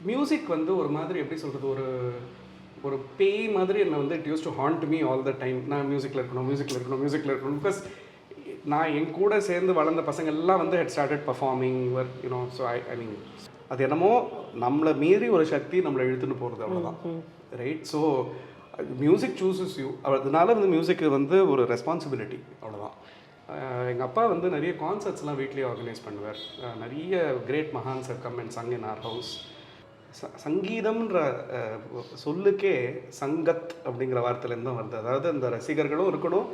Music வந்து ஒரு மாதிரி எப்படி சொல்கிறது, ஒரு பேய் மாதிரி என்னை வந்து it use to hand me all the time. நான் மியூசிக்கில் இருக்கணும். பிகாஸ் நான் என் கூட சேர்ந்து வளர்ந்த பசங்க எல்லாம் வந்து head started performing work you know. So I mean அது என்னமோ நம்மளை மீறி ஒரு சக்தி நம்மளை இழுத்துன்னு போகிறது, அவ்வளோதான். Right. So music chooses you. அதனால வந்து மியூசிக்கு வந்து ஒரு ரெஸ்பான்சிபிலிட்டி, அவ்வளோதான். எங்கள் அப்பா வந்து நிறைய கான்சர்ட்ஸ்லாம் வீட்லேயே ஆர்கனைஸ் பண்ணுவார். நிறைய கிரேட் மகான்ஸ் have come and sung in our house. சங்கீதம்ன்ற சொல்லுக்கே சங்கத் அப்படிங்கிற வார்த்தையிலேருந்து தான் வருது. அதாவது அந்த ரசிகர்களும் இருக்கணும்,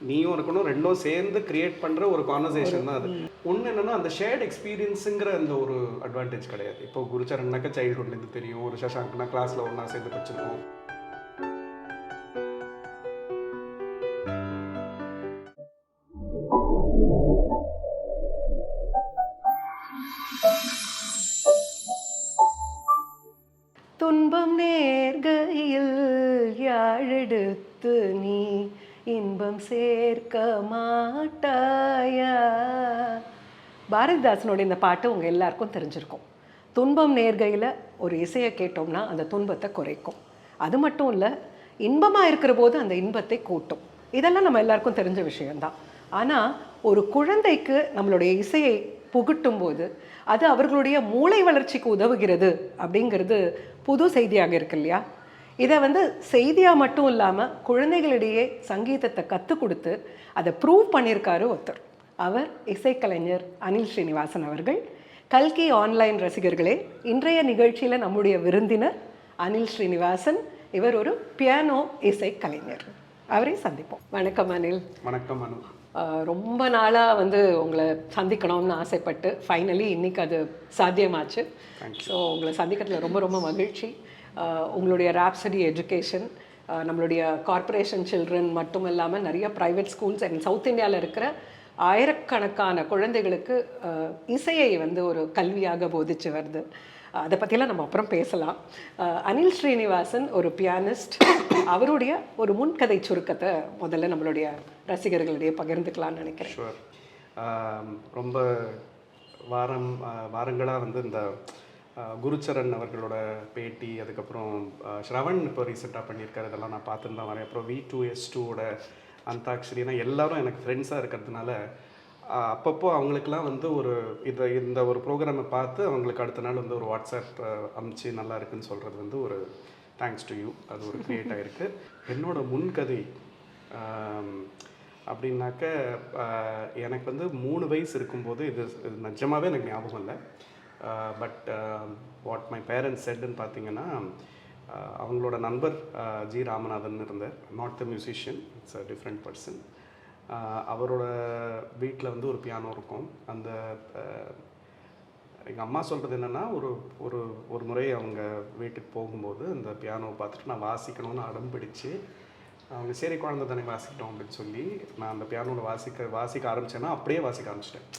நீயும் இருக்கணும், ரெண்டும் சேர்ந்து கிரியேட் பண்ணுற ஒரு கான்வர்சேஷன் தான் அது. ஒன்று என்னென்னா அந்த ஷேர்ட் எக்ஸ்பீரியன்ஸுங்கிற அந்த ஒரு அட்வான்டேஜ் கிடையாது. இப்போ குருச்சரன்னாக்கா சைல்டுஹுட்லேருந்து தெரியும், ஒரு சஷாங்க்னா கிளாஸில் ஒன்றா சேர்ந்து படிச்சிருக்கோம். துன்பம் நேர்கையில் யாழெடுத்து நீ இன்பம் சேர்க்க மாட்டாயா. பாரதிதாசனோட இந்த பாட்டு உங்கள் எல்லாருக்கும் தெரிஞ்சிருக்கும். துன்பம் நேர்கையில் ஒரு இசையை கேட்டோம்னா அந்த துன்பத்தை குறைக்கும். அது மட்டும் இல்லை, இன்பமாக இருக்கிற போது அந்த இன்பத்தை கூட்டும். இதெல்லாம் நம்ம எல்லாருக்கும் தெரிஞ்ச விஷயம்தான். ஆனால் ஒரு குழந்தைக்கு நம்மளுடைய இசையை புகட்டும் போது அது அவர்களுடைய மூளை வளர்ச்சிக்கு உதவுகிறது அப்படிங்கிறது புது செய்தியாக இருக்கு இல்லையா? இதை வந்து செய்தியாக மட்டும் இல்லாமல் குழந்தைகளிடையே சங்கீதத்தை கற்றுக் கொடுத்து அதை ப்ரூவ் பண்ணியிருக்காரு ஒருத்தர். அவர் இசைக்கலைஞர் அனில் ஸ்ரீனிவாசன் அவர்கள். கல்கி ஆன்லைன் ரசிகர்களே, இன்றைய நிகழ்ச்சியில் நம்முடைய விருந்தினர் அனில் ஸ்ரீனிவாசன். இவர் ஒரு பியானோ இசைக்கலைஞர். அவரை சந்திப்போம். வணக்கம் அனில். வணக்கம் அனு. ரொம்ப நாளாக வந்து உங்களை சந்திக்கணும்னு ஆசைப்பட்டு ஃபைனலி இன்றைக்கி அது சாத்தியமாச்சு. ஸோ உங்களை சந்திக்கிறதுல ரொம்ப ரொம்ப மகிழ்ச்சி. உங்களுடைய ராப்சடி எஜுகேஷன் நம்மளுடைய கார்ப்பரேஷன் சில்ட்ரன் மட்டும் இல்லாமல் நிறைய ப்ரைவேட் ஸ்கூல்ஸ் அண்ட் சவுத் இந்தியாவில் இருக்கிற ஆயிரக்கணக்கான குழந்தைகளுக்கு இசையை வந்து ஒரு கல்வியாக போதிச்சு வருது. அதை பற்றிலாம் நம்ம அப்புறம் பேசலாம். அனில் ஸ்ரீனிவாசன் ஒரு பியானிஸ்ட். அவருடைய ஒரு முன்கதை சுருக்கத்தை முதல்ல நம்மளுடைய ரசிகர்களிடையே பகிர்ந்துக்கலாம்னு நினைக்கிறேன். ஷுவர். ரொம்ப வாரங்களாக வந்து இந்த குருச்சரன் அவர்களோட பேட்டி, அதுக்கப்புறம் ஸ்ரவன் இப்போ ரீசெண்டாக பண்ணியிருக்காரு, இதெல்லாம் நான் பார்த்துட்டு தான் வரேன். அப்புறம் V2S2ஓட அந்தாக்ஷரினா எல்லாரும் எனக்கு ஃப்ரெண்ட்ஸாக இருக்கிறதுனால அப்பப்போ அவங்களுக்கெல்லாம் வந்து இந்த ஒரு ப்ரோக்ராமை பார்த்து அவங்களுக்கு அடுத்த நாள் வந்து ஒரு வாட்ஸ்அப் அனுப்பிச்சு நல்லா இருக்குன்னு சொல்கிறது வந்து ஒரு தேங்க்ஸ் டு யூ. அது ஒரு க்ரியேட் ஆகிருக்கு. என்னோட முன்கதை அப்படின்னாக்க எனக்கு வந்து 3 வயசு இருக்கும்போது இது நிஜமாகவே எனக்கு ஞாபகம் இல்லை. பட் வாட் மை பேரண்ட்ஸ் செட்ன்னு பார்த்தீங்கன்னா, அவங்களோட நண்பர் ஜி ராமநாதன் இருந்தார். Not the musician, it's a different person. அவரோட வீட்டில் வந்து ஒரு பியானோ இருக்கும். அந்த எங்கள் அம்மா சொல்கிறது என்னென்னா, ஒரு முறை அவங்க வீட்டுக்கு போகும்போது அந்த பியானோவை பார்த்துட்டு நான் வாசிக்கணும்னு அடம் பிடிச்சு, அவங்க சரி குழந்தை தானே வாசிக்கிட்டோம் அப்படின்னு சொல்லி நான் அந்த பியானோவில் வாசிக்க ஆரம்பித்தேன்னா அப்படியே வாசிக்க ஆரம்பிச்சிட்டேன்.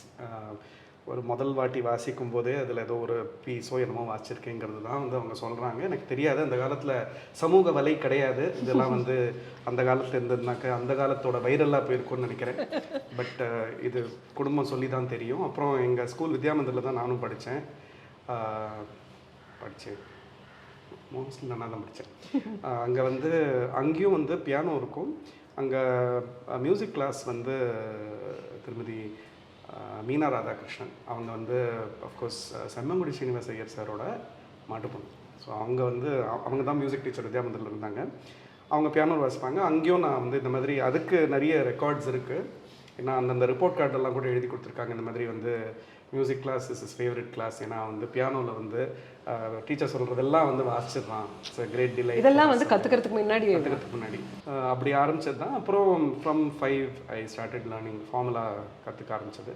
ஒரு முதல் வாட்டி வாசிக்கும் போதே அதில் ஏதோ ஒரு பீஸோ என்னமோ வாசிச்சிருக்கேங்கிறது தான் வந்து அவங்க சொல்கிறாங்க. எனக்கு தெரியாது, அந்த காலத்தில் சமூக வலை கிடையாது. இதெல்லாம் வந்து அந்த காலத்தில் இருந்ததுனாக்க அந்த காலத்தோட வைரலாக போயிருக்கும்னு நினைக்கிறேன். பட் இது குடும்பம் சொல்லி தான் தெரியும். அப்புறம் எங்கள் ஸ்கூல் வித்யாமந்திரில் தான் நானும் படித்தேன். மோஸ்ட்லி நான் தான் படித்தேன். அங்கே வந்து அங்கேயும் வந்து பியானோ இருக்கும். அங்கே மியூசிக் கிளாஸ் வந்து திருமதி மீனா ராதாகிருஷ்ணன் அவங்க வந்து அஃப்கோர்ஸ் செம்மங்குடி ஸ்ரீனிவாச ஐயர் சாரோட மாட்டு பொண்ணு. ஸோ அவங்க தான் மியூசிக் டீச்சர் வித்யாமந்திரில் இருந்தாங்க. அவங்க பியானோ வாசிப்பாங்க. அங்கேயும் நான் வந்து இந்த மாதிரி அதுக்கு நிறைய ரெக்கார்ட்ஸ் இருக்குது. ஏன்னா அந்தந்த ரிப்போர்ட் கார்டெல்லாம் கூட எழுதி கொடுத்துருக்காங்க. இந்த மாதிரி வந்து music class is is favourite class. ஏன்னா வந்து பியானோவில் வந்து டீச்சர் சொல்கிறதெல்லாம் வந்து வாசிச்சிடலாம். It's a great delight. இதெல்லாம் வந்து கற்றுக்கிறதுக்கு முன்னாடி அப்படி ஆரம்பித்தது தான். அப்புறம் from 5 I started learning formula கற்றுக்க ஆரம்பித்தது.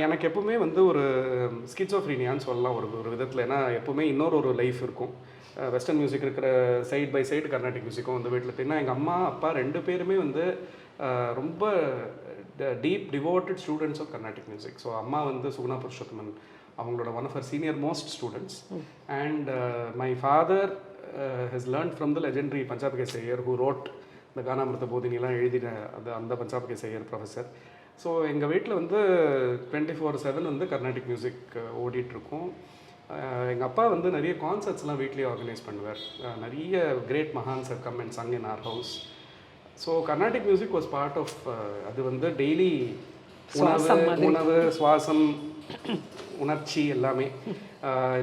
எனக்கு எப்பவுமே வந்து ஒரு ஸ்கிட்சோஃப்ரீனியான்னு சொல்லலாம் ஒரு விதத்தில். ஏன்னா எப்பவுமே இன்னொரு லைஃப் இருக்கும். வெஸ்டர்ன் மியூசிக் இருக்கிற சைட் பை சைடு கர்நாடிக் மியூசிக்கும் வந்து வீட்டில் இருக்குன்னா, எங்கள் அம்மா அப்பா 2 பேருமே வந்து ரொம்ப deep devoted students of Carnatic music. So அம்மா வந்து சுகுணா புருஷோத்தமன் அவங்களோட one of her senior most students. And my father has learn from the legendary Punjab K Iyer who wrote இந்த கானாமிருத போதினிலாம் எழுதின அந்த Punjab K Iyer professor. So எங்கள் வீட்டில் வந்து 24/7 வந்து கர்நாடிக் மியூசிக் ஓடிட்டுருக்கும். எங்கள் அப்பா வந்து நிறைய கான்சர்ட்ஸ்லாம் வீட்லேயே ஆர்கனைஸ் பண்ணுவார். நிறைய கிரேட் மஹான்ஸ் have come and sung in our house. So Carnatic music was part of அது வந்து டெய்லி உணவு சுவாசம் உணர்ச்சி எல்லாமே.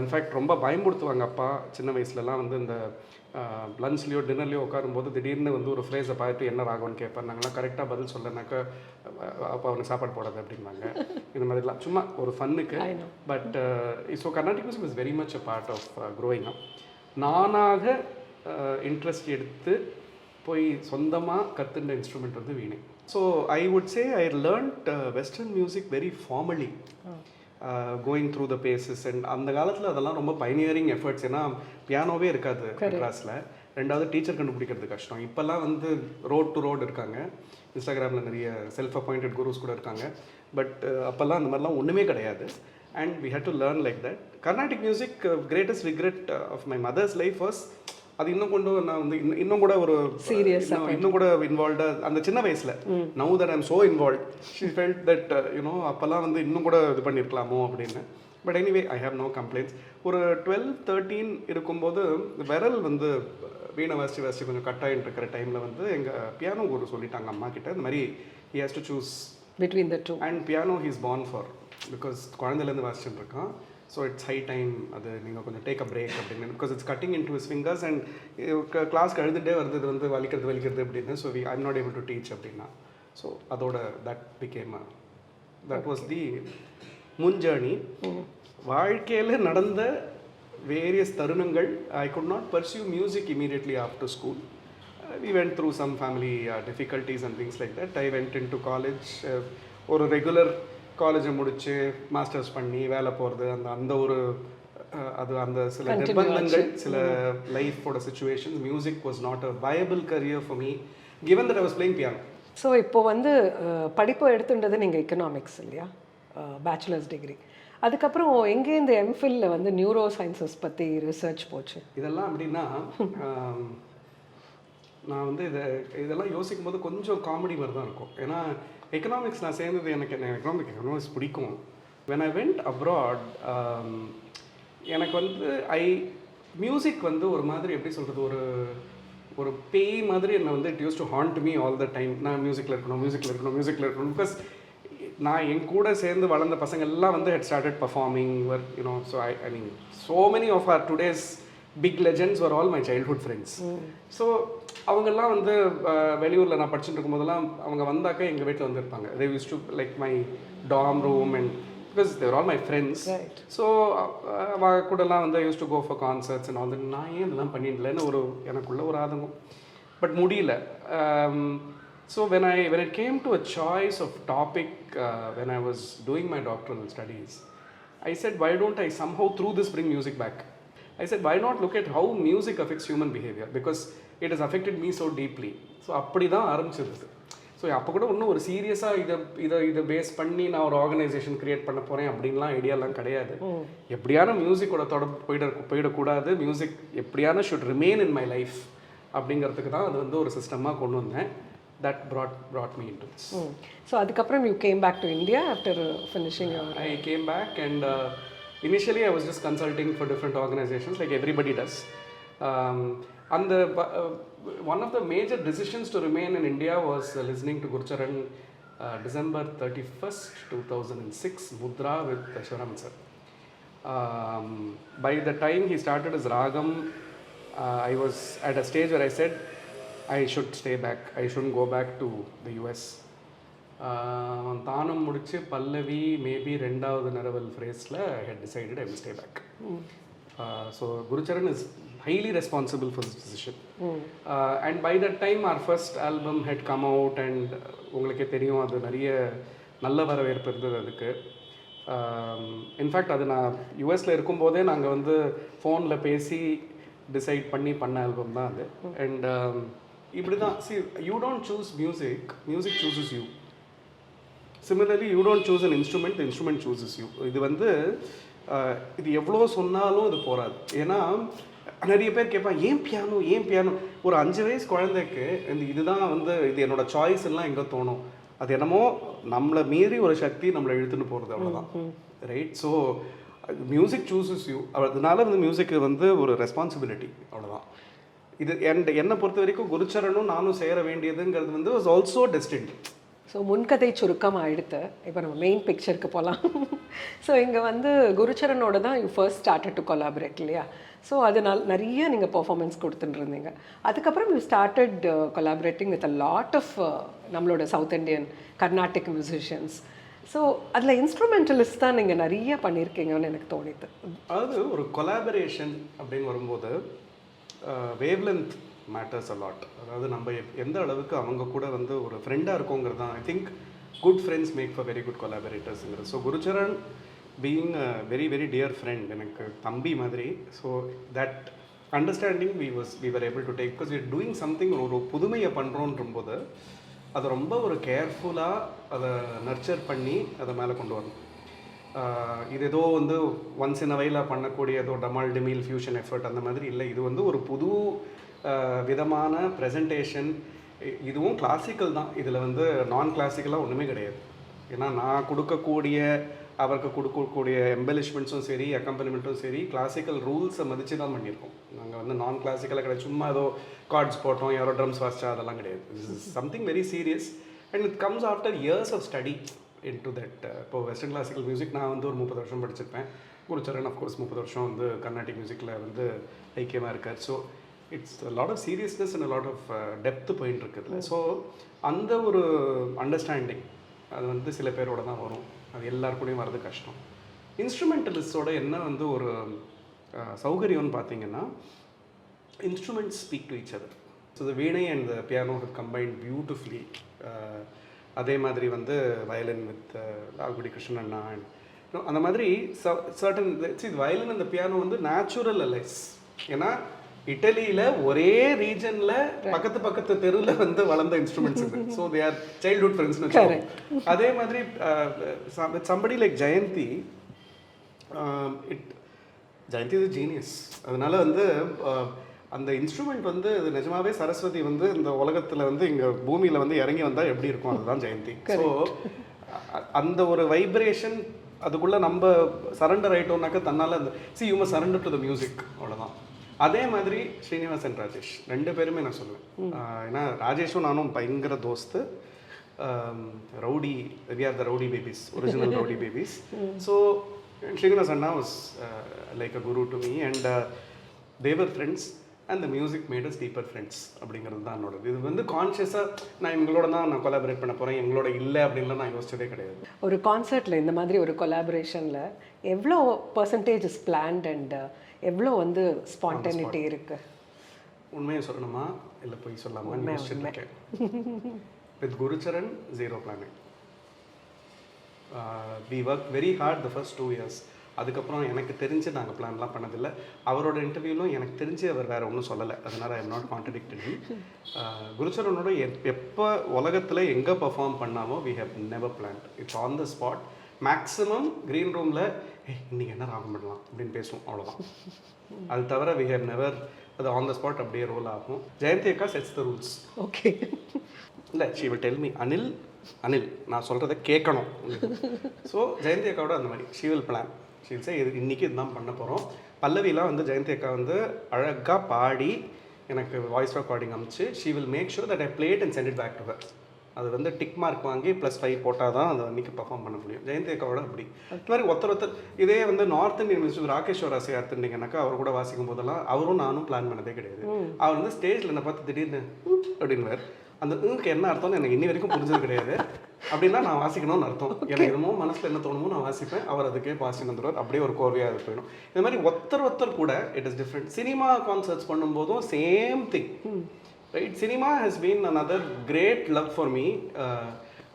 இன்ஃபேக்ட் ரொம்ப பயன்படுத்துவாங்க அப்பா சின்ன வயசுலலாம் வந்து இந்த லஞ்ச்லேயோ டின்னர்லேயோ உட்காரும்போது திடீர்னு வந்து ஒரு ஃப்ரேஸை பார்த்துட்டு என்ன ராகம்னு கேட்பார். நாங்களாம் கரெக்டாக பதில் சொல்லனாக்கா அப்போ அவனுக்கு சாப்பாடு போடாது அப்படிம்பாங்க. இந்த மாதிரிலாம் சும்மா ஒரு ஃபன்னுக்கு. But so Carnatic music is very much a part of growing up. நானாக இன்ட்ரெஸ்ட் எடுத்து போய் சொந்தமாக கற்றுண்ட இன்ஸ்ட்ருமெண்ட் வந்து veena. So I would say I learnt western music very formally, going through the phases. And அந்த காலத்தில் அதெல்லாம் ரொம்ப பைனியரிங் எஃபர்ட்ஸ். ஏன்னா பியானோவே இருக்காது கிளாஸில். ரெண்டாவது டீச்சர் கண்டுபிடிக்கிறது கஷ்டம். இப்போல்லாம் வந்து ரோட் டு ரோடு இருக்காங்க, இன்ஸ்டாகிராமில் நிறைய செல்ஃப் அப்பாயிண்டட் குரூஸ் கூட இருக்காங்க. பட் அப்போல்லாம் அந்த மாதிரிலாம் ஒன்றுமே கிடையாது. And we had to learn like that. Carnatic music greatest regret of my mother's life was அது இன்னும் கொண்டு நான் வந்து இன்னும் கூட ஒரு இன்னும் கூட இன்வால்வ்டு அந்த சின்ன வயசில். Now that I'm so involve, she felt that you know அப்போல்லாம் வந்து இன்னும் கூட இது பண்ணியிருக்கலாமோ அப்படின்னு. But anyway I have no complaints. ஒரு 12-13 இருக்கும்போது விரல் வந்து வீணை வாசித்து கொஞ்சம் கட்டாயின்னு இருக்கிற டைமில் வந்து எங்கள் பியானோ குரு சொல்லிட்டாங்க அம்மா கிட்ட, இந்த மாதிரி he has to choose between the two and piano he is born for because குழந்தையிலேருந்து வாசிச்சுட்டு இருக்கான். ஸோ இட்ஸ் ஹை டைம் அது நீங்கள் கொஞ்சம் டேக் அ பிரேக் அப்படின்னு. Because it's cutting in to his fingers and கிளாஸ்க்கு எழுதிட்டே வருது இது வந்து வலிக்கிறது அப்படின்னு. So I am not able to teach அப்படின்னா. ஸோ அதோட தட் வாஸ் தி முன் ஜேர்னி. வாழ்க்கையில் நடந்த வேரியஸ் தருணங்கள். I could not pursue music immediately after school. We went through some family difficulties and things like that. I went into college. ஒரு regular காலேஜை முடித்து masters பண்ணி வேலை போகிறது அந்த ஒரு அது அந்த சில நிர்பந்தங்கள், சில லைஃபோட situations. Music was not a viable career for me given that I was playing piano. So இப்போ வந்து படிப்பு எடுத்துன்றது நீங்கள் எக்கனாமிக்ஸ் இல்லையா, பேச்சுலர்ஸ் டிகிரி. அதுக்கப்புறம் எங்கே இந்த எம்ஃபில்ல வந்து நியூரோ சயின்சஸ் பற்றி ரிசர்ச் போச்சு? இதெல்லாம் அப்படின்னா நான் வந்து இதெல்லாம் யோசிக்கும் போது கொஞ்சம் காமெடி மாதிரி தான் இருக்கும். ஏன்னா எக்கனாமிக்ஸ் நான் சேர்ந்தது எனக்கு எக்கனாமிக்ஸ் பிடிக்கும். when I went abroad எனக்கு வந்து மியூசிக் வந்து ஒரு மாதிரி எப்படி சொல்கிறது, ஒரு பேய் மாதிரி என்னை வந்து it use to hand me all the time. நான் மியூசிக்கில் இருக்கணும். பிகாஸ் நான் என் கூட சேர்ந்து வளர்ந்த பசங்க எல்லாம் வந்து head started performing you know. So I mean so many of our today's big legends were all my childhood friends. So அவங்கெல்லாம் வந்து வெளியூரில் நான் படிச்சுட்டு இருக்கும்போதெல்லாம் அவங்க வந்தாக்க எங்கள் வீட்டில் வந்துருப்பாங்க. They used to like my dorm room and because they're all my friends. So அவங்க கூடலாம் வந்து used to go for concerts and all. நான் ஏன் இதெல்லாம் பண்ணிடலன்னு எனக்குள்ள ஒரு ஆதங்கம். பட் முடியல. So when it came to a choice of topic when I was doing my doctoral studies, I said, why don't I somehow through this bring music back? I said, why not look at how music affects human behavior, because it has affected me so deeply. So அப்படி தான் ஆரம்பிச்சது. So அப்போ கூட இன்னும் ஒரு சீரியஸாக இதை base பண்ணி நான் ஒரு ஆர்கனைசேஷன் க்ரியேட் பண்ண போகிறேன் அப்படின்லாம் ஐடியாலாம் கிடையாது. எப்படியான மியூசிக்கோட தொடர்பு போயிடக்கூடாது, மியூசிக் எப்படியான should remain in my life அப்படிங்கிறதுக்கு தான் அது வந்து ஒரு சிஸ்டமாக கொண்டு வந்தேன். That brought me into this. So adukapram you came back to India after finishing your... I came back and initially I was just consulting for different organizations like everybody does. And one of the major decisions to remain in India was listening to Gurucharan December 31st, 2006, Mudra with Shivaraman sir. By the time he started his ragam, I was at a stage where I said, I should stay back. I shouldn't go back to the US. தானம் முடிச்சு பல்லவி maybe ரெண்டாவது நரவல் ஃப்ரேஸில் I had decided I will stay back. So Gurucharan is highly responsible for this decision. And by that time our first album had come out and உங்களுக்கே தெரியும் அது நிறைய நல்ல வரவேற்பு இருந்தது அதுக்கு. இன்ஃபேக்ட் அது நான் யூஎஸில் இருக்கும்போதே நாங்கள் வந்து ஃபோனில் பேசி டிசைட் பண்ண ஆல்பம் தான் அது. அண்ட் இப்படி தான். see, you don't choose music chooses you. Similarly, you don't choose an instrument, the instrument chooses you. இது வந்து இது எவ்வளோ சொன்னாலும் இது போகாது. ஏன்னா நிறைய பேர் கேட்பான், ஏன் பியானோ ஒரு 5 வயசு குழந்தைக்கு இதுதான் வந்து இது என்னோட சாய்ஸ் எல்லாம் எங்கே தோணும். அது என்னமோ நம்மளை மீறி ஒரு சக்தி நம்மளை இழுத்துன்னு போகிறது, அவ்வளோதான். Right. So music chooses you. அதனால வந்து மியூசிக்கு வந்து ஒரு ரெஸ்பான்சிபிலிட்டி, அவ்வளோதான். இது என்னை பொறுத்த வரைக்கும் குருச்சரனும் நானும் சேர வேண்டியதுங்கிறது வந்து வாஸ் ஆல்சோ டெஸ்டின்ட். ஸோ முன்கதை சுருக்கமாக எடுத்து இப்போ நம்ம மெயின் பிக்சருக்கு போகலாம். ஸோ இங்கே வந்து குருச்சரனோட தான் you first started to collaborate இல்லையா? ஸோ அதனால் நிறைய நீங்கள் பர்ஃபார்மன்ஸ் கொடுத்துட்டு இருந்தீங்க. அதுக்கப்புறம் you started collaborating with a lot of நம்மளோட south Indian Carnatic musicians. So அதில் இன்ஸ்ட்ருமெண்டலிஸ்ட் தான் நீங்கள் நிறைய பண்ணியிருக்கீங்கன்னு எனக்கு தோணிது. அதாவது ஒரு கொலாபரேஷன் அப்படின்னு வரும்போது வேவ்லென்த் மேட்டர்ஸ் அலாட். அதாவது நம்ம எந்த அளவுக்கு அவங்க கூட வந்து ஒரு ஃப்ரெண்டாக இருக்கோங்கிறது தான். I think good friends make for very good கொலாபரேட்டர்ஸுங்கிறது. So Gurucharan being a very very dear friend, எனக்கு தம்பி மாதிரி. So that understanding we were able to take, because we doing something, ஒரு புதுமையை பண்ணுறோன்றம்போது அதை ரொம்ப ஒரு கேர்ஃபுல்லாக அதை நர்ச்சர் பண்ணி அதை மேலே கொண்டு வரணும். இது ஏதோ வந்து ஒன்ஸ் இன் அ வைல பண்ணக்கூடிய ஏதோ டமால் டிமில் ஃபியூஷன் எஃபர்ட் அந்த மாதிரி இல்லை. இது வந்து ஒரு புது விதமான ப்ரெசன்டேஷன். இதுவும் கிளாசிக்கல் தான், இதில் வந்து நான் கிளாசிக்கலாக ஒன்றுமே கிடையாது. ஏன்னா நான் கொடுக்கக்கூடிய அவருக்கு கொடுக்கக்கூடிய எம்பெலிஷ்மெண்ட்ஸும் சரி அக்கம்பனிமெண்ட்டும் சரி கிளாசிக்கல் ரூல்ஸை மதித்து தான் பண்ணியிருக்கோம். நாங்கள் வந்து நான் கிளாசிக்கலாக கிடையாது, சும்மா ஏதோ கார்ட்ஸ் போட்டோம், யாரோ ட்ரம்ஸ் வாசிச்சா, அதெல்லாம் கிடையாது. This is something very serious and it comes after years of study in to that. இப்போ வெஸ்டர்ன் கிளாசிக்கல் மியூசிக் நான் வந்து ஒரு 30 வருஷம் படிச்சிருப்பேன். குருச்சரன் அஃப்கோர்ஸ் 30 வருஷம் வந்து கர்நாடிக் மியூசிக்கில் வந்து ஐக்கியமாக இருக்கார். So it's lot of seriousness and lot of depth போயின்னு இருக்குதுல. ஸோ அந்த ஒரு அண்டர்ஸ்டாண்டிங் அது வந்து சில பேரோட தான் வரும், அது எல்லாருக்கூடையும் வர்றது கஷ்டம். இன்ஸ்ட்ருமெண்டலிஸ்டோட என்ன வந்து ஒரு சௌகரியம்னு பார்த்தீங்கன்னா, instruments speak to each other. So the veena and the piano have combined beautifully. அதே மாதிரி வந்து வயலின் வித் லால்குடி கிருஷ்ணன் அண்ணா அண்ட் அந்த மாதிரி சர்டன் வயலின் அந்த பியானோ வந்து நேச்சுரல் அலைஸ். ஏன்னா இட்டலியில் ஒரே ரீஜனில் பக்கத்து தெருவில் வந்து வளர்ந்த இன்ஸ்ட்ருமெண்ட்ஸ் இது. ஸோ தே ஆர் சைல்ட்ஹுட் ஃப்ரெண்ட்ஸ்னு வச்சுக்கோங்க. அதே மாதிரி somebody like Jayanthi, Jayanthi is genius. அதனால வந்து அந்த இன்ஸ்ட்ருமெண்ட் வந்து நிஜமாவே சரஸ்வதி வந்து இந்த உலகத்தில் வந்து இங்கே பூமியில் வந்து இறங்கி வந்தால் எப்படி இருக்கும், அதுதான் ஜெயந்தி. ஸோ அந்த ஒரு வைப்ரேஷன் அதுக்குள்ளே நம்ம சரண்டர் ஆகிட்டோம்னாக்கா தன்னால் அந்த you must surrender to the music, அவ்வளோதான். அதே மாதிரி ஸ்ரீனிவாசன் ராஜேஷ் 2 பேருமே நான் சொல்லுவேன். ஏன்னா ராஜேஷும் நானும் பயங்கர தோஸ்து. Rowdy, we are the rowdy babies, original rowdy babies. So Srinivas அண்ணா was like a guru to me and they were friends and the music made us deeper friends அப்படிங்கிறது தான் என்னோடது. இது வந்து கான்ஷியஸாக நான் இவங்களோட தான் நான் கொலாபரேட் பண்ண போகிறேன், எங்களோட இல்லை அப்படின்லாம் நான் யோசிச்சதே கிடையாது. ஒரு கான்சர்ட்டில் இந்த மாதிரி ஒரு கொலாபரேஷனில் எவ்வளோ பர்சன்டேஜ் இஸ் பிளான்ட் அண்ட் எவ்வளோ வந்து ஸ்பான்டேனிட்டி இருக்கு? உண்மையை சொல்லணுமா இல்லை போய் சொல்லாமா யோசிச்சுருக்கேன். With Gurucharan 0 planning. We work very hard the first 2 years. அதுக்கப்புறம் எனக்கு தெரிஞ்சு நாங்கள் பிளான்லாம் பண்ணதில்லை. அவரோட இன்டர்வியூலும் எனக்கு தெரிஞ்சு அவர் வேறு ஒன்றும் சொல்லலை, அதனால் I am not contradicted him. குருச்சரனோட எப்போ உலகத்தில் எங்கே பர்ஃபார்ம் பண்ணாமோ we have never planned. It's on the spot. Maximum green ரூமில் இன்றைக்கி என்ன ராகம் பண்ணலாம் அப்படின்னு பேசுவோம், அவ்வளோதான். அது தவிர வி ஹேவ் நெவர், அது ஆன் த ஸ்பாட் அப்படியே ரோல் ஆகும். ஜெயந்தி அக்கா செட்ஸ் த ரூல்ஸ். ஓகே. இல்லை she will tell me, Anil நான் சொல்கிறத கேட்கணும். ஸோ ஜெயந்தி அக்காவோட அந்த மாதிரி she will plan. She will say இன்றைக்கி இதுதான் பண்ண போகிறோம். பல்லவிலாம் வந்து ஜெயந்தி அக்கா வந்து அழகாக பாடி எனக்கு வாய்ஸ் ரெக்கார்டிங் அமிச்சு she will make sure that I play it and send it back to her. அது வந்து டிக் மார்க் வாங்கி +5 போட்டால் தான் அதை அன்றைக்கி பர்ஃபார்ம் பண்ண முடியும். ஜெயந்தி அக்காவோட அப்படி. இது மாதிரி ஒருத்தர் இதே வந்து நார்த் இந்தியன் மியூசிக் ராகேஸ்வர் ராசி எடுத்துட்டீங்கன்னாக்கா அவர் கூட வாசிக்கும் போதெல்லாம் அவரும் நானும் பிளான் பண்ணதே கிடையாது. அவர் வந்து ஸ்டேஜில் என்னை பார்த்து திடீர்னு அப்படின்வார். அந்த என்ன அர்த்தம்னு எனக்கு இன்னி வரைக்கும் புரிஞ்சது கிடையாது. அப்படின்னா நான் வாசிக்கணும்னு அர்த்தம். எனக்கு என்னமோ மனசில் என்ன தோணுமோ நான் வாசிப்பேன், அவர் அதுக்கே வாசின்னு வந்துடுவார். அப்படியே ஒரு கோர்வையாக அது போயிடும். இந்த மாதிரி ஒருத்தர் கூட it is different. Cinema concerts பண்ணும்போதும் same thing. Right, cinema has been another great love for me.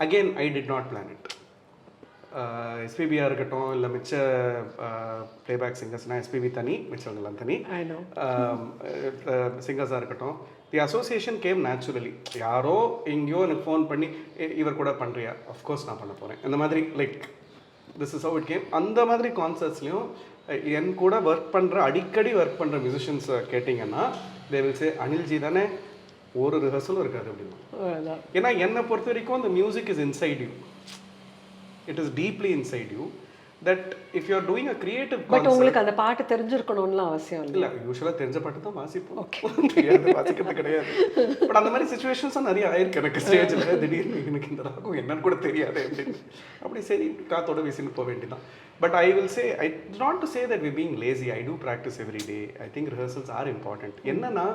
Again, I did not plan it. SPB இருக்கட்டும் இல்லை மிச்ச பிளேபேக் சிங்கர்ஸ்னால் SPB தனி, மிச்சவங்களாம் தனி. சிங்கர்ஸாக இருக்கட்டும், தி அசோசியேஷன் கேம் நேச்சுரலி. யாரோ எங்கேயோ எனக்கு ஃபோன் பண்ணி இவர் கூட பண்ணுறியா, அஃப்கோர்ஸ் நான் பண்ண போகிறேன், இந்த மாதிரி like this is how it came. அந்த மாதிரி கான்சர்ட்ஸ்லையும் என் கூட அடிக்கடி ஒர்க் பண்ணுற மியூசிஷியன்ஸ் கேட்டிங்கன்னா தே வில் சே அனில்ஜி தானே, ஒரு ரிஹர்சலும் இருக்காது அப்படின்னா. ஏன்னா என்னை பொறுத்த வரைக்கும் அந்த music is inside you, it is deeply inside you. that if you are doing a creative but concert, உங்களுக்கு அந்த பாட்டு தெரிஞ்சிருக்கணும்லாம் அவசியம் இல்லை. இல்லை யூஸ்வலாக தெரிஞ்ச பாட்டு தான் வாசிப்போம், தெரியாது வாசிக்கிறது கிடையாது. பட் அந்த மாதிரி சுச்சுவேஷன்ஸும் நிறைய ஆயிருக்கு எனக்கு ஸ்டேஜில். திடீர்னு எனக்கு இந்த ராகம் என்னன்னு கூட தெரியாது அப்படின்னு, அப்படி சரி காத்தோட வீசின்னு போக வேண்டியதான். But I will say, I not to say that we being lazy, I do practice every day. I think rehearsals are important. என்னன்னா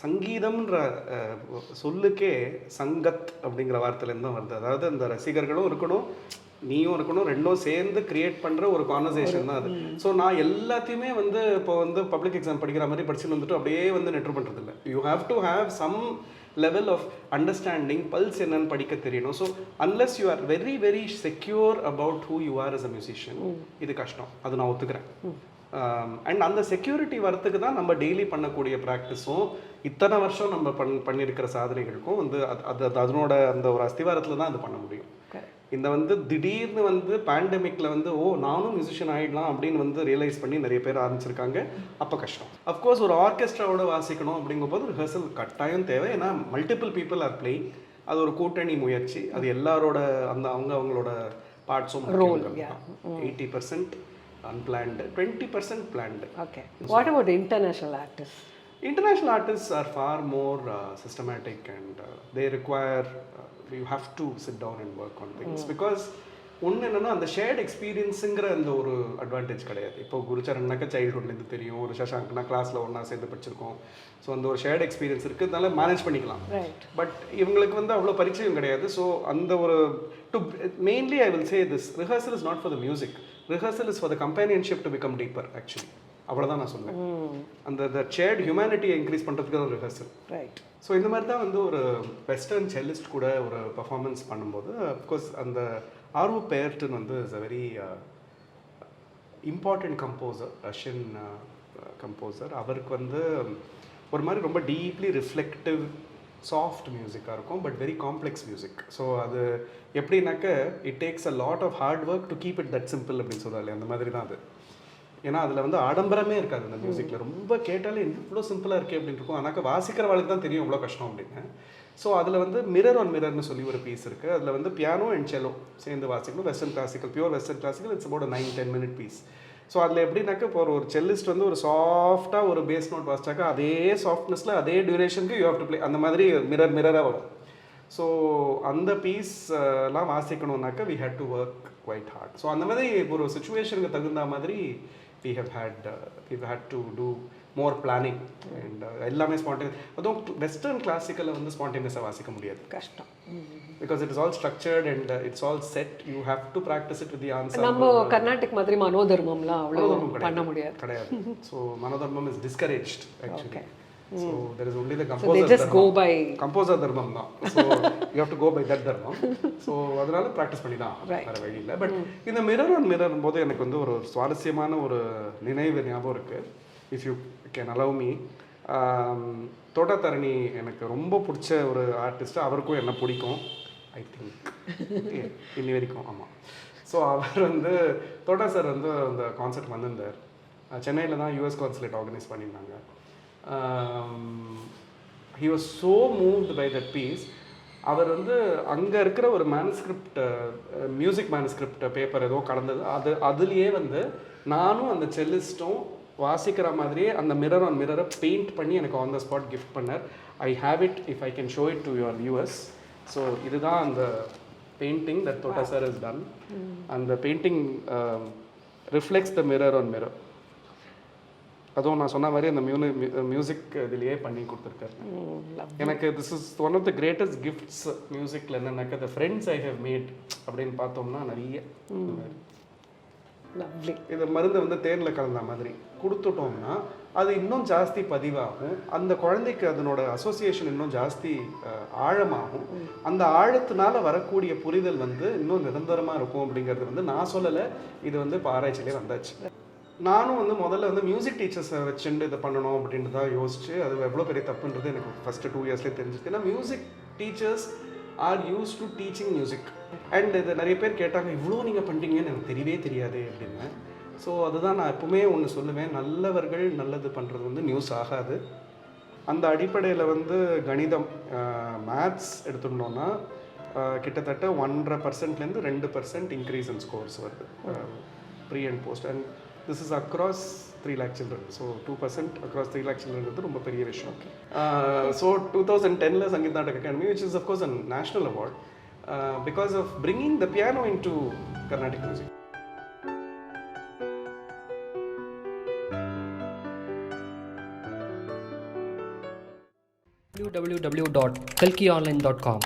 சங்கீதம்ன்ற சொல்லுக்கே சங்கத் அப்படிங்கிற வார்த்தையிலேருந்து தான் வருது. அதாவது அந்த ரசிகர்களும் இருக்கணும், நீயும் இருக்கணும், ரெண்டும் சேர்ந்து கிரியேட் பண்ணுற ஒரு கான்வர்சேஷன் தான் அது. ஸோ நான் எல்லாத்தையுமே வந்து இப்போ வந்து பப்ளிக் எக்ஸாம் படிக்கிற மாதிரி படிச்சுன்னு வந்துட்டு அப்படியே வந்து நெட்ரு பண்ணுறது இல்லை. You have to have some level of understanding, pulse என்னன்னு படிக்க தெரியணும். So unless you are very very secure about who you are as a musician, இது கஷ்டம், அது நான் ஒத்துக்கிறேன். அண்ட் அந்த செக்யூரிட்டி வரத்துக்கு தான் நம்ம டெய்லி பண்ணக்கூடிய ப்ராக்டிஸும் இத்தனை வருஷம் நம்ம பண்ணியிருக்கிற சாதனைகளுக்கும் வந்து அது அதனோட அந்த ஒரு அஸ்திவாரத்தில் தான் அது பண்ண முடியும். இந்த வந்து திடீர்னு வந்து பேண்டமிக்கில் வந்து நானும் மியூசிஷியன் ஆகிடலாம் அப்படின்னு வந்து ரியலைஸ் பண்ணி நிறைய பேர் ஆரம்பிச்சிருக்காங்க. அப்போ கஷ்டம். அஃப்கோர்ஸ் ஒரு ஆர்கெஸ்ட்ராவோட வாசிக்கணும் அப்படிங்கும்போது ரிஹர்சல் கட்டாயம் தேவை. ஏன்னா மல்டிபிள் பீப்புள் ஆர் பிளேயிங், அது ஒரு கூட்டணி முயற்சி, அது எல்லாரோட அந்த அவங்களோட பார்ட்ஸும் 80% unplanned, 20% planned. Okay. What about international artists? International artists are far more systematic, and they require, you have to sit down and work on things. Because ஒன்று என்னென்னா அந்த ஷேர்ட் எக்ஸ்பீரியன்ஸுங்கிற அந்த ஒரு அட்வான்டேஜ் கிடையாது. இப்போ குருச்சரன்னாக்கா சைல்டுஹுட்லேருந்து தெரியும், ஒரு சஷாங்க்னா கிளாஸில் ஒன்றா சேர்ந்து படிச்சிருக்கோம். ஸோ அந்த ஒரு ஷேர்ட் எக்ஸ்பீரியன்ஸ் இருக்குது, அதனால மேனேஜ் பண்ணிக்கலாம். பட் இவங்களுக்கு வந்து அவ்வளோ பரிச்சயம் கிடையாது. ஸோ அந்த ஒரு mainly I will say this, rehearsal is not for the music, rehearsal is for the companionship to become deeper. Actually அவ்வளோதான் நான் சொல்லுவேன். அந்த ஷேர்ட் ஹியூமனிட்டியை இன்க்ரீஸ் பண்ணுறதுக்கு தான் ரிஹர்சல். ரைட். ஸோ இந்த மாதிரி தான் வந்து ஒரு வெஸ்டர்ன் செல்லிஸ்ட் கூட ஒரு பர்ஃபார்மன்ஸ் பண்ணும்போது அஃப்கோர்ஸ் அந்த ஆர்வ பேர்டன் வந்து is a very important composer, Russian composer. அவருக்கு வந்து ஒரு மாதிரி ரொம்ப டீப்லி ரிஃப்ளெக்டிவ் சாஃப்ட் மியூசிக்காக இருக்கும், but very complex music. So அது எப்படின்னாக்க it takes a lot of hard work to keep it that simple அப்படின்னு சொல்கிறாரு. அந்த மாதிரி தான் அது. ஏன்னா அதில் வந்து ஆடம்பரமே இருக்காது அந்த மியூசிக்கில். ரொம்ப கேட்டாலே இவ்வளோ சிம்பிளாக இருக்கே அப்படின்னு இருக்கும், ஆனால் வாசிக்கிறவளுக்கு தான் தெரியும் இவ்வளோ கஷ்டம் அப்படின்னு. ஸோ அதில் வந்து மிரர் ஆன் மிரர்னு சொல்லி ஒரு பீஸ் இருக்குது. அதில் வந்து பியானோ அண்ட் செல்லோ சேர்ந்து வாசிக்கணும். Western classical, pure western classical. It's about 9-10 minute piece. So அதில் எப்படின்னாக்க இப்போ ஒரு செல்லிஸ்ட் வந்து ஒரு சாஃப்டாக ஒரு பேஸ் நோட் வாசிச்சாக்கா அதே சாஃப்ட்னஸில் அதே டியூரேஷனுக்கு யூ ஹேவ் டு ப்ளே, அந்த மாதிரி மிரராக வரும். ஸோ அந்த பீஸ் எல்லாம் வாசிக்கணுன்னாக்கா we had to work quite hard. So அந்த மாதிரி ஒரு சுச்சுவேஷனுக்கு தகுந்த மாதிரி we've had to do more planning, and எல்லாமே ஸ்பான்டேனியஸ். அதுவும் வெஸ்டர்ன் கிளாசிக்கலில் வந்து ஸ்பான்டேனியஸாக வாசிக்க முடியாது, கஷ்டம். Because it is all structured and it's all set. You have to practise it with the answer. நம்ம கர்நாடிக் மாதிரி மனோதர்மம்லாம் அவ்வளோ பண்ண முடியாது, கிடையாது. ஸோ மனோதர்மம் is discouraged actually. So there is only the composer. So they just go by composer dharmam da. So you have to go by that dharmam. So அதனால practice பண்ணி தான் வேற வழி இல்லை. பட் இந்த மிரர் ஆன் மிரர் போது எனக்கு வந்து ஒரு சுவாரஸ்யமான ஒரு நினைவு ஞாபகம் இருக்குது. If you can allow me. Thotta Tharani எனக்கு ரொம்ப பிடிச்ச ஒரு ஆர்டிஸ்ட்டு. அவருக்கும் என்ன பிடிக்கும் ஐ திங்க் இன்னி வரைக்கும். ஆமாம். ஸோ அவர் வந்து தோட்டா சார் வந்து அந்த கான்சர்ட் வந்திருந்தார். சென்னையில் தான் யூஎஸ் கான்சுலேட் ஆர்கனைஸ் பண்ணியிருந்தாங்க. he was so moved by that piece. அவர் வந்து அங்கே இருக்கிற ஒரு மேனுஸ்கிரிப்ட், மியூசிக் மேனுஸ்கிரிப்ட் பேப்பர் ஏதோ கடந்தது, அதுலேயே வந்து நானும் அந்த செல்லிஸ்ட்டும் வாசிக்கிற மாதிரியே அந்த மிரர் ஆன் மிரரை பெயிண்ட் பண்ணி எனக்கு ஆன் த ஸ்பாட் கிஃப்ட் பண்ணார். I have it, if I can show it to your viewers. So இதுதான் அந்த painting that Thotta sir is done. அந்த painting reflects the mirror on mirror. அதுவும் நான் சொன்ன மாதிரி அந்த மியூசிக் இதுலேயே பண்ணி கொடுத்துருக்காரு எனக்கு. This is one of the greatest gifts மியூசிக்கில். என்னன்னாக்கா the friends I have made அப்படின்னு பார்த்தோம்னா நிறைய. இது மருந்து வந்து தேனில் கலந்த மாதிரி கொடுத்துட்டோம்னா அது இன்னும் ஜாஸ்தி பதிவாகும். அந்த குழந்தைக்கு அதனோட அசோசியேஷன் இன்னும் ஜாஸ்தி ஆழமாகும். அந்த ஆழத்தினால வரக்கூடிய புரிதல் வந்து இன்னும் நிரந்தரமாக இருக்கும் அப்படிங்கிறது வந்து நான் சொல்லலை, இது வந்து இப்போ ஆராய்ச்சியிலே வந்தாச்சு. நானும் வந்து முதல்ல வந்து மியூசிக் டீச்சர்ஸை வச்சுட்டு இதை பண்ணணும் அப்படின்ட்டு தான் யோசிச்சு, அது எவ்வளோ பெரிய தப்புன்றது எனக்கு ஃபஸ்ட்டு 2 yearsலேயே தெரிஞ்சிருக்கு. ஏன்னா music teachers are use to teaching music. And இது நிறைய பேர் கேட்டாங்க, இவ்வளோ நீங்கள் பண்ணுறீங்கன்னு எனக்கு தெரியவே தெரியாது அப்படின்னு. ஸோ அதுதான் நான் எப்பவுமே ஒன்று சொல்லுவேன், நல்லவர்கள் நல்லது பண்ணுறது வந்து நியூஸ் ஆகாது. அந்த அடிப்படையில் வந்து கணிதம், மேத்ஸ் எடுத்துட்டோம்னா கிட்டத்தட்ட 1.5%லேருந்து 2% இன்க்ரீஸ் இன் ஸ்கோர்ஸ் வருது. pre and post, and this is across 3 lakh children. So 2% across 3 lakh children is ரொம்ப பெரிய விஷயம். So 2010 Sangeet Natak Academy, which is of course a national award, because of bringing the piano into Carnatic music. www.kalkionline.com